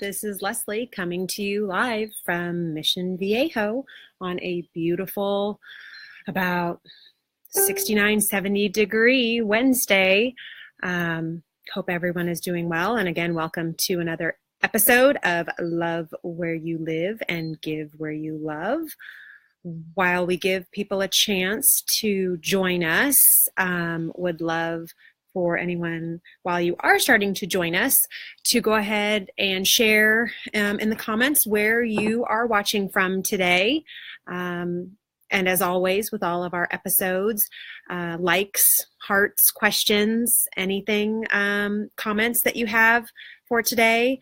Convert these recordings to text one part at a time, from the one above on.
This is Leslie coming to you live from Mission Viejo on a beautiful, about 69, 70-degree Wednesday. Hope everyone is doing well. And again, welcome to another episode of Love Where You Live and Give Where You Love. While we give people a chance to join us, would love for anyone, while you are starting to join us, to go ahead and share in the comments where you are watching from today. And as always, with all of our episodes, likes, hearts, questions, anything, comments that you have for today,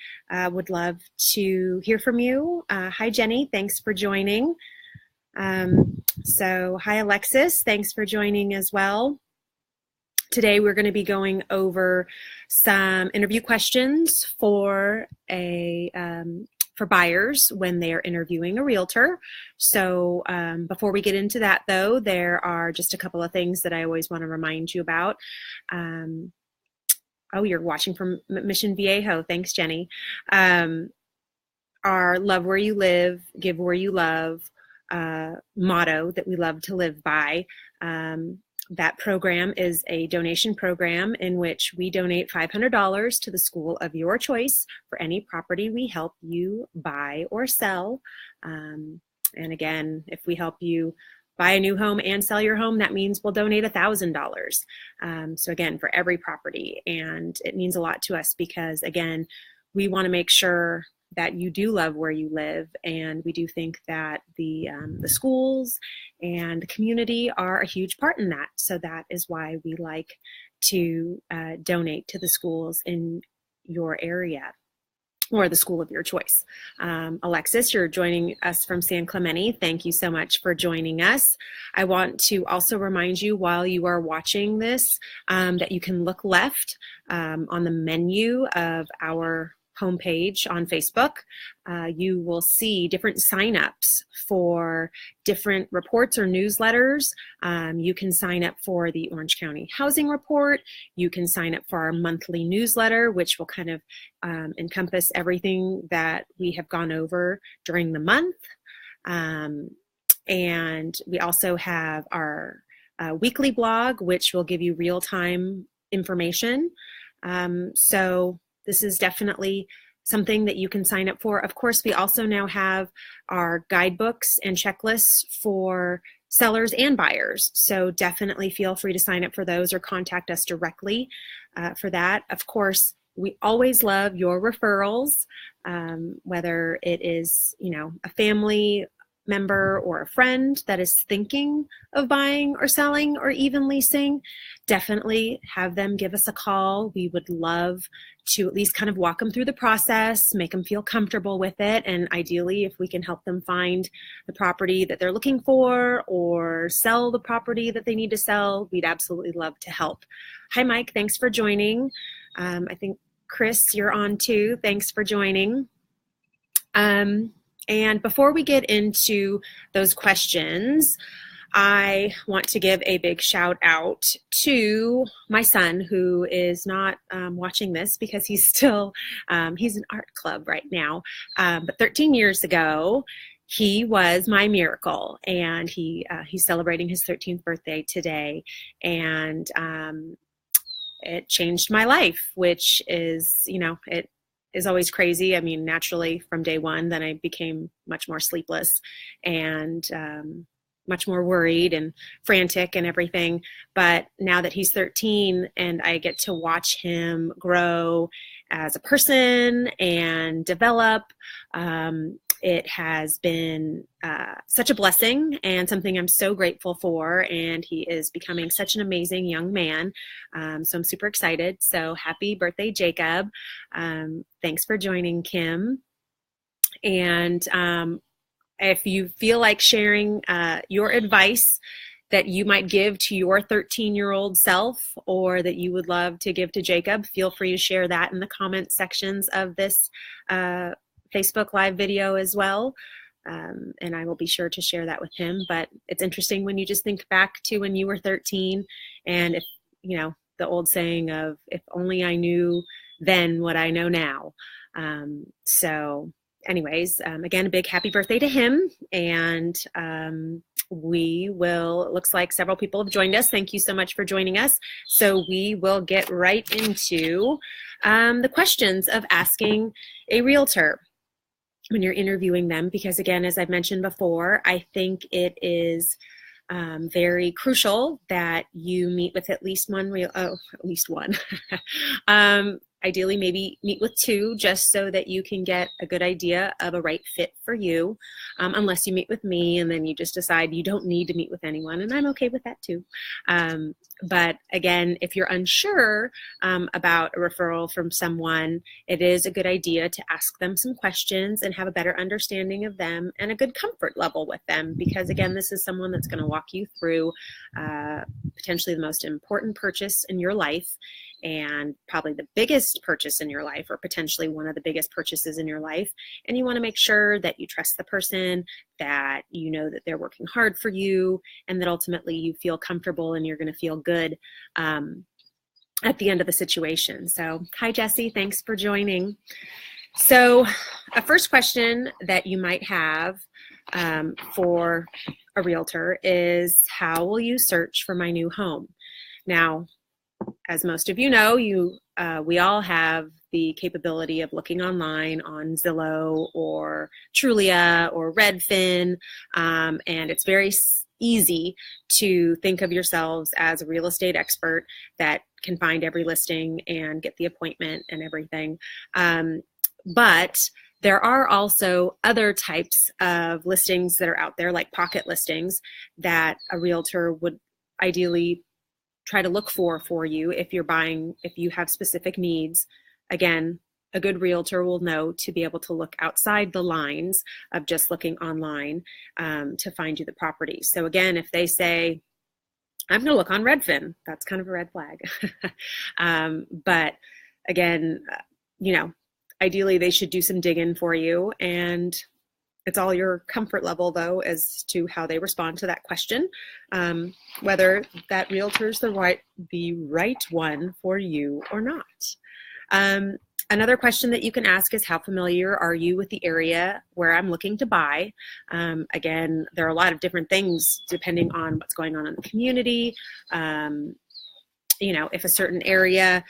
would love to hear from you. Hi, Jenny. Thanks for joining. So hi, Alexis. Thanks for joining as well. Today, we're going to be going over some interview questions for buyers when they are interviewing a realtor. So before we get into that, though, there are just a couple of things that I always want to remind you about. Oh, you're watching from Mission Viejo. Thanks, Jenny. Our Love Where You Live, Give Where You Love motto that we love to live by. That program is a donation program in which we donate $500 to the school of your choice for any property we help you buy or sell. And again, if we help you buy a new home and sell your home, that means we'll donate $1,000. So again, for every property. And it means a lot to us because, again, we want to make sure that you do love where you live, and we do think that the schools and the community are a huge part in that. So that is why we like to donate to the schools in your area or the school of your choice. Alexis, you're joining us from San Clemente. Thank you so much for joining us. I want to also remind you while you are watching this that you can look left on the menu of our homepage on Facebook. You will see different signups for different reports or newsletters. You can sign up for the Orange County Housing Report. You can sign up for our monthly newsletter, which will kind of encompass everything that we have gone over during the month. And we also have our weekly blog, which will give you real-time information. So this is definitely something that you can sign up for. Of course, we also now have our guidebooks and checklists for sellers and buyers. So definitely feel free to sign up for those or contact us directly for that. Of course, we always love your referrals, whether it is, a family member or a friend that is thinking of buying or selling or even leasing. Definitely have them give us a call. We would love to at least kind of walk them through the process, make them feel comfortable with it, and ideally if we can help them find the property that they're looking for or sell the property that they need to sell, we'd absolutely love to help. Hi, Mike. Thanks for joining. I think, Chris, you're on too. Thanks for joining. And before we get into those questions, I want to give a big shout out to my son, who is not watching this because he's still, he's in art club right now. But 13 years ago, he was my miracle, and he's celebrating his 13th birthday today. And it changed my life, which is, it is always crazy. I mean, naturally from day one, then I became much more sleepless and much more worried and frantic and everything. But now that he's 13 and I get to watch him grow as a person and develop, it has been such a blessing and something I'm so grateful for. And he is becoming such an amazing young man. So I'm super excited. So happy birthday, Jacob. Thanks for joining, Kim. And if you feel like sharing your advice that you might give to your 13-year-old self or that you would love to give to Jacob, feel free to share that in the comment sections of this Facebook Live video as well. And I will be sure to share that with him. But it's interesting when you just think back to when you were 13, and if, the old saying of, if only I knew then what I know now. So anyways, again, a big happy birthday to him. And it looks like several people have joined us. Thank you so much for joining us. So we will get right into the questions of asking a realtor when you're interviewing them, because again, as I've mentioned before, I think it is very crucial that you meet with at least one ideally maybe meet with two, just so that you can get a good idea of a right fit for you, unless you meet with me and then you just decide you don't need to meet with anyone, and I'm okay with that too. But again, if you're unsure about a referral from someone, it is a good idea to ask them some questions and have a better understanding of them and a good comfort level with them, because again, this is someone that's going to walk you through potentially the most important purchase in your life, and probably the biggest purchase in your life, or potentially one of the biggest purchases in your life. And you want to make sure that you trust the person, that you know that they're working hard for you, and that ultimately you feel comfortable and you're going to feel good at the end of the situation. So, hi, Jesse. Thanks for joining. So a first question that you might have for a realtor is, how will you search for my new home? Now, as most of you know, we all have the capability of looking online on Zillow or Trulia or Redfin, and it's very easy to think of yourselves as a real estate expert that can find every listing and get the appointment and everything. But there are also other types of listings that are out there, like pocket listings, that a realtor would ideally try to look for you if you have specific needs. Again, a good realtor will know to be able to look outside the lines of just looking online to find you the property. So again, if they say, I'm going to look on Redfin, that's kind of a red flag. But again, ideally they should do some digging for you, and it's all your comfort level, though, as to how they respond to that question, whether that realtor's the right one for you or not. Another question that you can ask is, how familiar are you with the area where I'm looking to buy? Again, there are a lot of different things depending on what's going on in the community. If a certain area,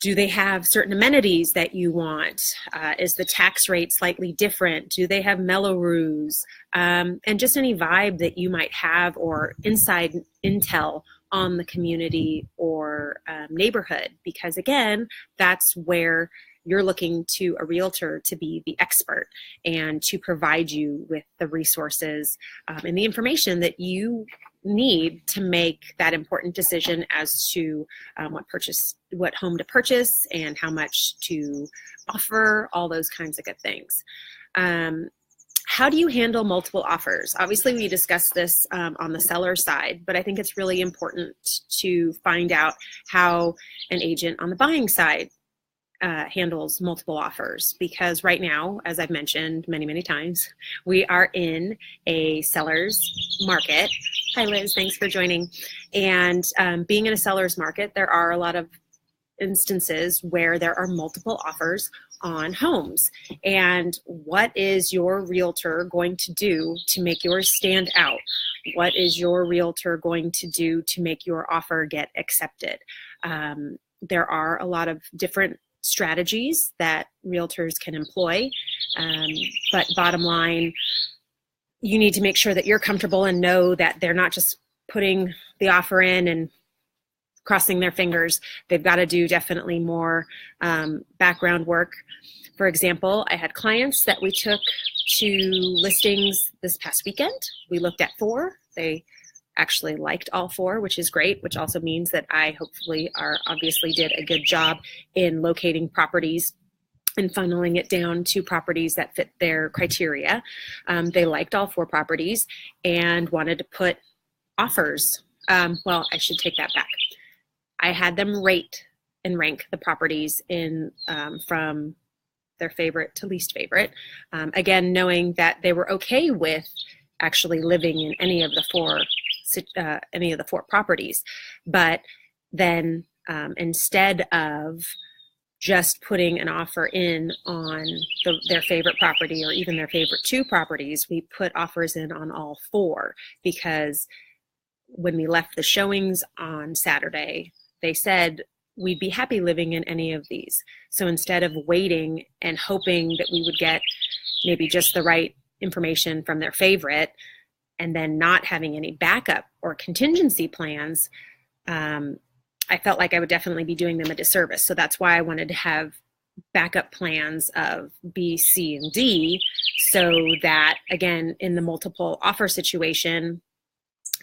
do they have certain amenities that you want? Is the tax rate slightly different? Do they have Mello-Roos? And just any vibe that you might have, or inside intel on the community or neighborhood. Because again, that's where you're looking to a realtor to be the expert and to provide you with the resources and the information that you need to make that important decision as to what home to purchase and how much to offer, all those kinds of good things. How do you handle multiple offers? Obviously, we discussed this on the seller side, but I think it's really important to find out how an agent on the buying side handles multiple offers, because right now, as I've mentioned many, many times, we are in a seller's market. Hi, Liz. Thanks for joining. And being in a seller's market, there are a lot of instances where there are multiple offers on homes. And what is your realtor going to do to make yours stand out? What is your realtor going to do to make your offer get accepted? There are a lot of different strategies that realtors can employ, but bottom line, you need to make sure that you're comfortable and know that they're not just putting the offer in and crossing their fingers. They've got to do definitely more background work. For example, I had clients that we took to listings this past weekend. We looked at 4. They actually liked all 4, which is great, which also means that I obviously did a good job in locating properties and funneling it down to properties that fit their criteria. They liked all 4 properties and wanted to put offers. Well, I should take that back. I had them rate and rank the properties in from their favorite to least favorite. Again, knowing that they were okay with actually living in any of the 4 properties, but then instead of just putting an offer in on their favorite property or even their favorite 2 properties. We put offers in on all 4 because when we left the showings on Saturday, they said we'd be happy living in any of these. So instead of waiting and hoping that we would get maybe just the right information from their favorite and then not having any backup or contingency plans, I felt like I would definitely be doing them a disservice. So that's why I wanted to have backup plans of B, C, and D, so that, again, in the multiple offer situation,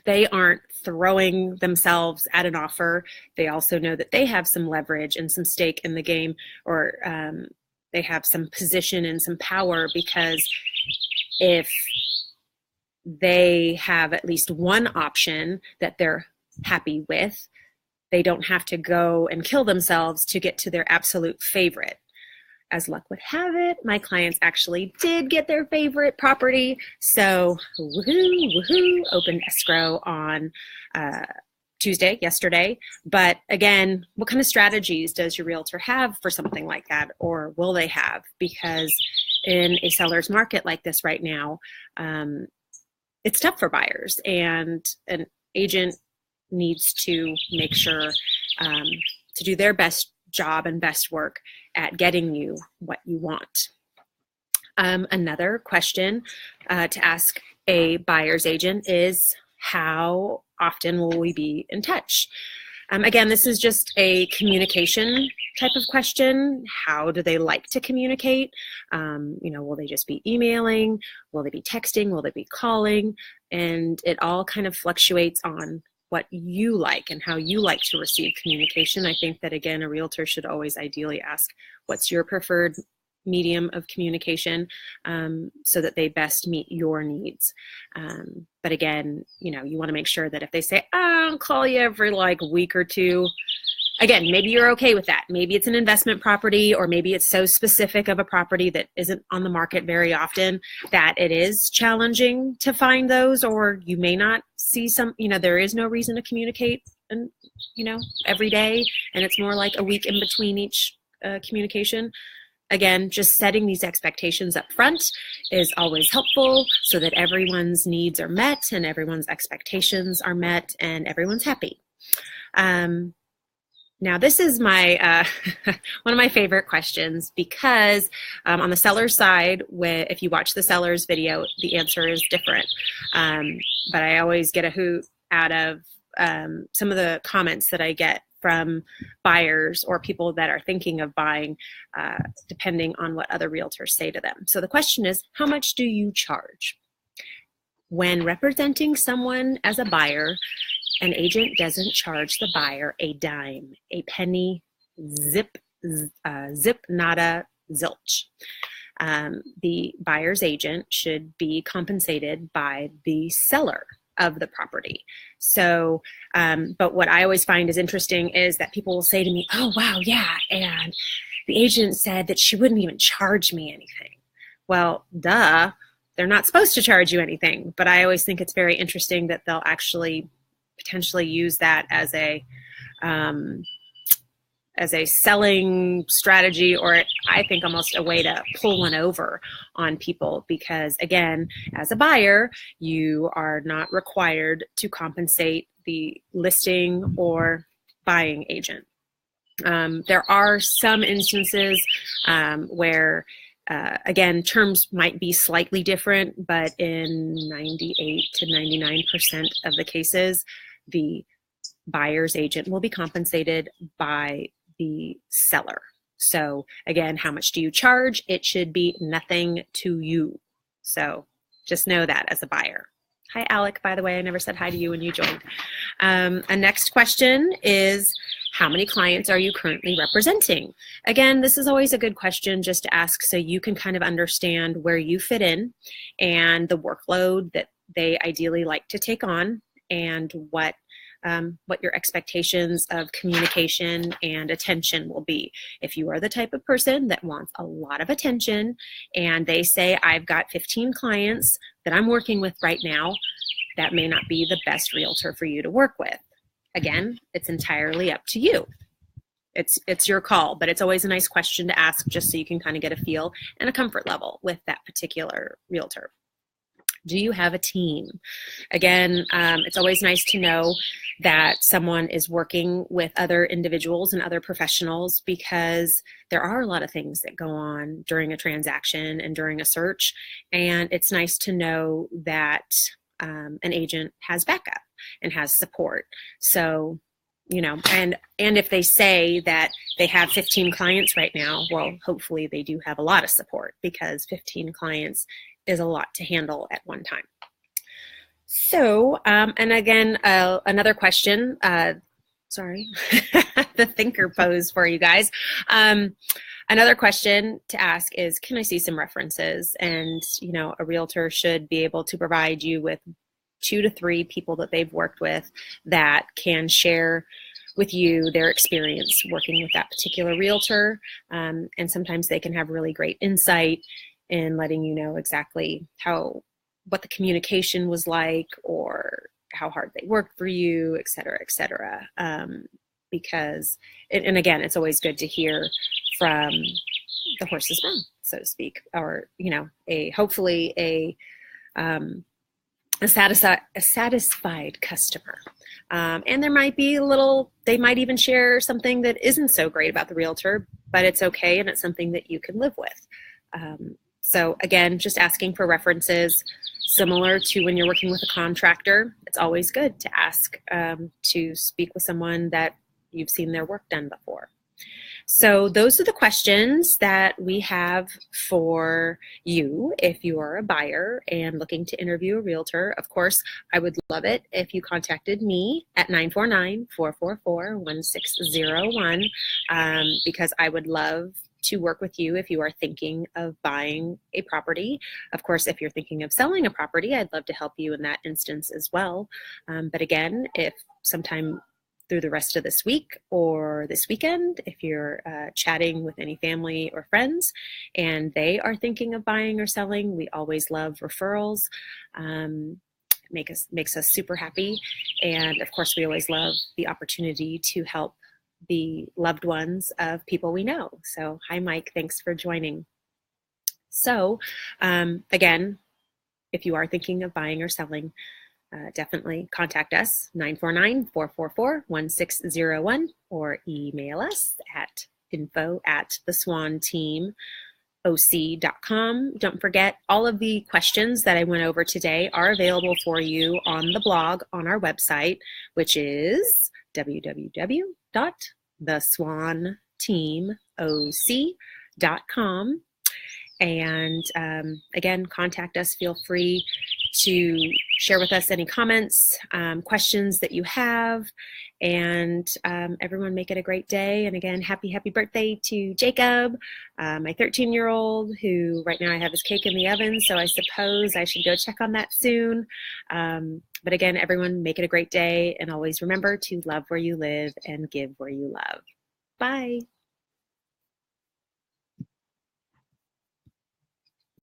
they aren't throwing themselves at an offer. They also know that they have some leverage and some stake in the game, or they have some position and some power, because if they have at least one option that they're happy with, they don't have to go and kill themselves to get to their absolute favorite. As luck would have it, my clients actually did get their favorite property. So woohoo, opened escrow on Tuesday, yesterday. But again, what kind of strategies does your realtor have for something like that, or will they have? Because in a seller's market like this right now, it's tough for buyers, and an agent needs to make sure to do their best job and best work at getting you what you want. Another question to ask a buyer's agent is, how often will we be in touch? Again, this is just a communication type of question. How do they like to communicate? Will they just be emailing? Will they be texting? Will they be calling? And it all kind of fluctuates on what you like and how you like to receive communication. I think that, again, a realtor should always ideally ask, what's your preferred medium of communication, so that they best meet your needs. But again, you want to make sure that if they say, I'll call you every week or 2, again, maybe you're okay with that. Maybe it's an investment property, or maybe it's so specific of a property that isn't on the market very often that it is challenging to find those, or you may not see some, there is no reason to communicate, and every day, and it's more like a week in between each communication. Again, just setting these expectations up front is always helpful, so that everyone's needs are met and everyone's expectations are met and everyone's happy. Now, this is my one of my favorite questions, because on the seller's side, if you watch the seller's video, the answer is different. But I always get a hoot out of some of the comments that I get from buyers or people that are thinking of buying, depending on what other realtors say to them. So the question is, how much do you charge? When representing someone as a buyer, an agent doesn't charge the buyer a dime, a penny, zip, nada, zilch. The buyer's agent should be compensated by the seller of the property. So, but what I always find is interesting is that people will say to me, oh, wow, yeah, and the agent said that she wouldn't even charge me anything. Well, duh, they're not supposed to charge you anything, but I always think it's very interesting that they'll actually potentially use that as a selling strategy, or I think almost a way to pull one over on people, because again, as a buyer, you are not required to compensate the listing or buying agent. There are some instances where again, terms might be slightly different, but in 98 to 99% of the cases, the buyer's agent will be compensated by the seller. So again, how much do you charge? It should be nothing to you. So just know that as a buyer. Hi, Alec, by the way, I never said hi to you when you joined. A next question is, how many clients are you currently representing? Again, this is always a good question just to ask, so you can kind of understand where you fit in and the workload that they ideally like to take on, and what your expectations of communication and attention will be. If you are the type of person that wants a lot of attention and they say, I've got 15 clients that I'm working with right now, that may not be the best realtor for you to work with. Again, it's entirely up to you. it's your call, but it's always a nice question to ask just so you can kind of get a feel and a comfort level with that particular realtor. Do you have a team? Again, it's always nice to know that someone is working with other individuals and other professionals, because there are a lot of things that go on during a transaction and during a search. And it's nice to know that an agent has backup and has support. So, and if they say that they have 15 clients right now, well, hopefully they do have a lot of support, because 15 clients is a lot to handle at one time. So, and again, another question, sorry, the thinker pose for you guys. Another question to ask is, can I see some references? And, a realtor should be able to provide you with 2 to 3 people that they've worked with that can share with you their experience working with that particular realtor. And sometimes they can have really great insight in letting you know exactly what the communication was like, or how hard they worked for you, et cetera, et cetera. Because, and again, it's always good to hear from the horse's mouth, so to speak, or, hopefully a satisfied customer. And there might be they might even share something that isn't so great about the realtor, but it's okay, and it's something that you can live with. So again, just asking for references, similar to when you're working with a contractor. It's always good to ask to speak with someone that you've seen their work done before. So those are the questions that we have for you if you are a buyer and looking to interview a realtor. Of course, I would love it if you contacted me at 949-444-1601, because I would love to work with you if you are thinking of buying a property. Of course, if you're thinking of selling a property, I'd love to help you in that instance as well. But again, if sometime through the rest of this week or this weekend, if you're chatting with any family or friends and they are thinking of buying or selling, we always love referrals. Makes us super happy. And of course, we always love the opportunity to help the loved ones of people we know. So hi, Mike, thanks for joining. So again, if you are thinking of buying or selling, definitely contact us, 949-444-1601, or email us at info@theswanteamoc.com. Don't forget, all of the questions that I went over today are available for you on the blog on our website, which is www.theswanteamoc.com. And again, contact us. Feel free to share with us any comments, questions that you have, and everyone make it a great day. And again, happy birthday to Jacob, my 13-year-old, who right now I have his cake in the oven, so I suppose I should go check on that soon. But again, everyone make it a great day, and always remember to love where you live and give where you love. Bye.